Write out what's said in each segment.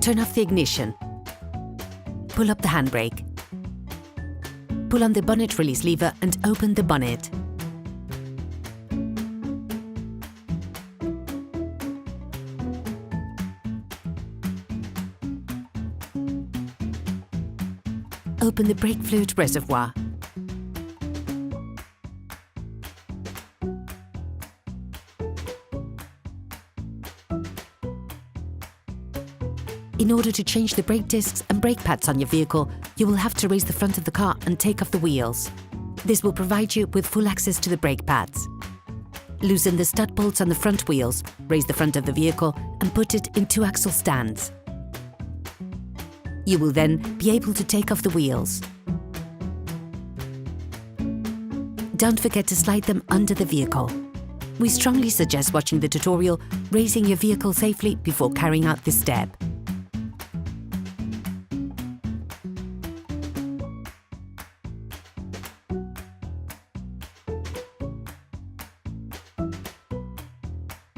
Turn off the ignition. Pull up the handbrake. Pull on the bonnet release lever and open the bonnet. Open the brake fluid reservoir. In order to change the brake discs and brake pads on your vehicle, you will have to raise the front of the car and take off the wheels. This will provide you with full access to the brake pads. Loosen the stud bolts on the front wheels, raise the front of the vehicle and put it in 2-axle stands. You will then be able to take off the wheels. Don't forget to slide them under the vehicle. We strongly suggest watching the tutorial, raising your vehicle safely before carrying out this step.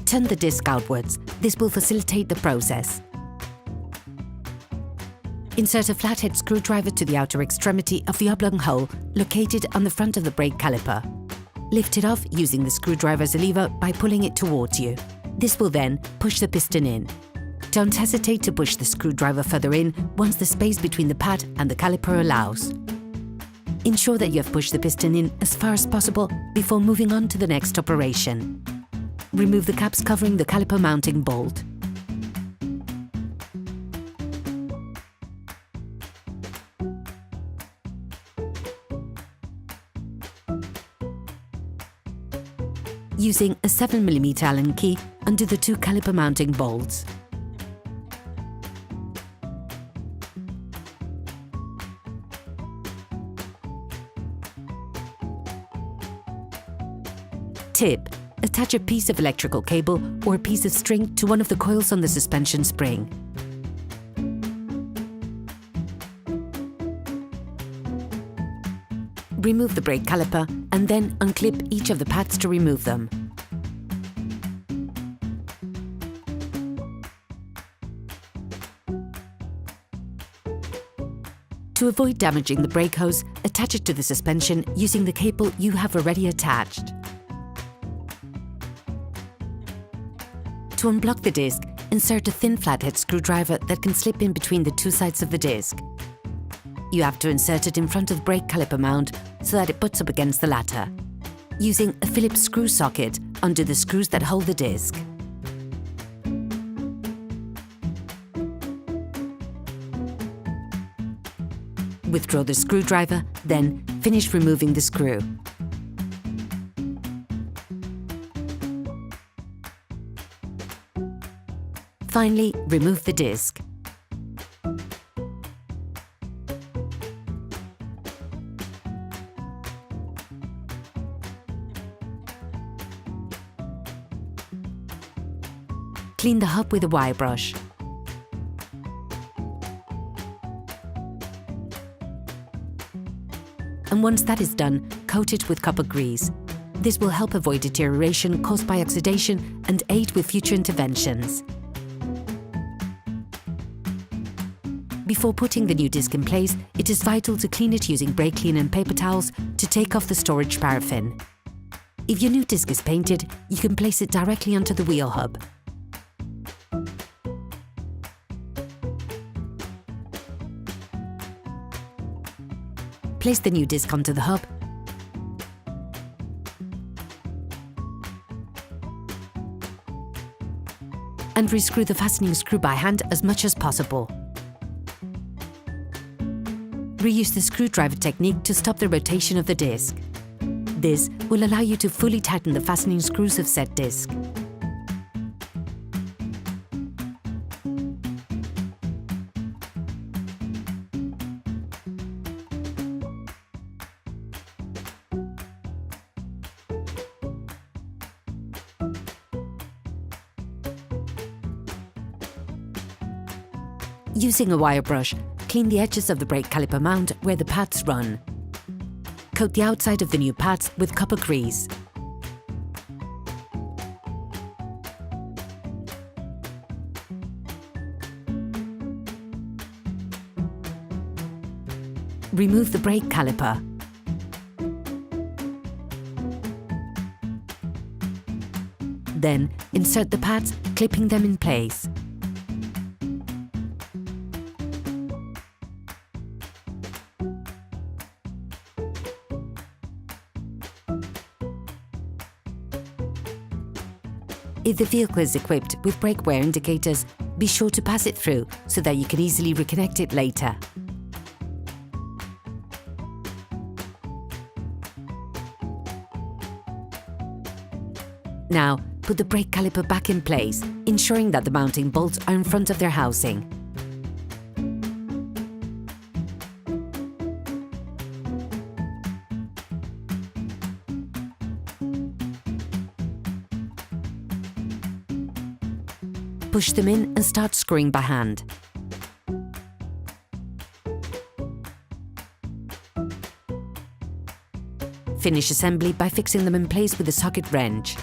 Turn the disc outwards. This will facilitate the process. Insert a flathead screwdriver to the outer extremity of the oblong hole located on the front of the brake caliper. Lift it off using the screwdriver as a lever by pulling it towards you. This will then push the piston in. Don't hesitate to push the screwdriver further in once the space between the pad and the caliper allows. Ensure that you have pushed the piston in as far as possible before moving on to the next operation. Remove the caps covering the caliper mounting bolt. Using a 7mm Allen key, undo the 2 caliper mounting bolts. Tip: attach a piece of electrical cable or a piece of string to one of the coils on the suspension spring. Remove the brake caliper and then unclip each of the pads to remove them. To avoid damaging the brake hose, attach it to the suspension using the cable you have already attached. To unblock the disc, insert a thin flathead screwdriver that can slip in between the 2 sides of the disc. You have to insert it in front of the brake caliper mount so that it butts up against the latter. Using a Phillips screw socket, undo the screws that hold the disc. Withdraw the screwdriver, then finish removing the screw. Finally, remove the disc. Clean the hub with a wire brush. And once that is done, coat it with copper grease. This will help avoid deterioration caused by oxidation and aid with future interventions. Before putting the new disc in place, it is vital to clean it using brake clean and paper towels to take off the storage paraffin. If your new disc is painted, you can place it directly onto the wheel hub. Place the new disc onto the hub and rescrew the fastening screw by hand as much as possible. Reuse the screwdriver technique to stop the rotation of the disc. This will allow you to fully tighten the fastening screws of said disc. Using a wire brush, clean the edges of the brake caliper mount where the pads run. Coat the outside of the new pads with copper grease. remove the brake caliper. Then insert the pads, clipping them in place. If the vehicle is equipped with brake wear indicators, be sure to pass it through so that you can easily reconnect it later. Now, put the brake caliper back in place, ensuring that the mounting bolts are in front of their housing. Push them in and start screwing by hand. Finish assembly by fixing them in place with a socket wrench.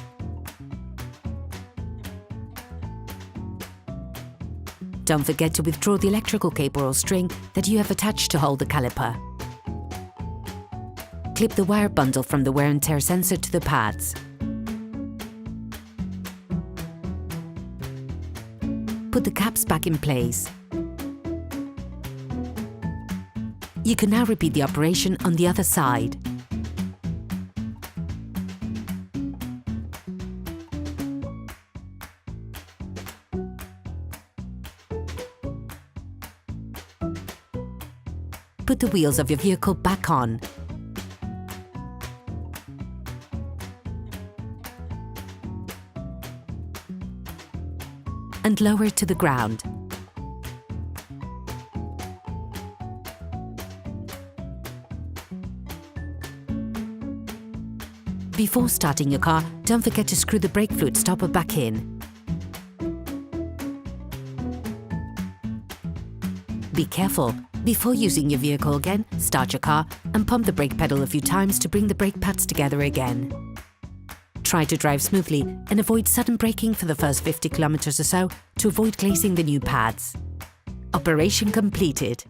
Don't forget to withdraw the electrical cable or string that you have attached to hold the caliper. Clip the wire bundle from the wear and tear sensor to the pads. Put the caps back in place. You can now repeat the operation on the other side. Put the wheels of your vehicle back on. And lower it to the ground. Before starting your car, don't forget to screw the brake fluid stopper back in. Be careful. Before using your vehicle again, start your car and pump the brake pedal a few times to bring the brake pads together again. Try to drive smoothly and avoid sudden braking for the first 50 kilometers or so to avoid glazing the new pads. Operation completed.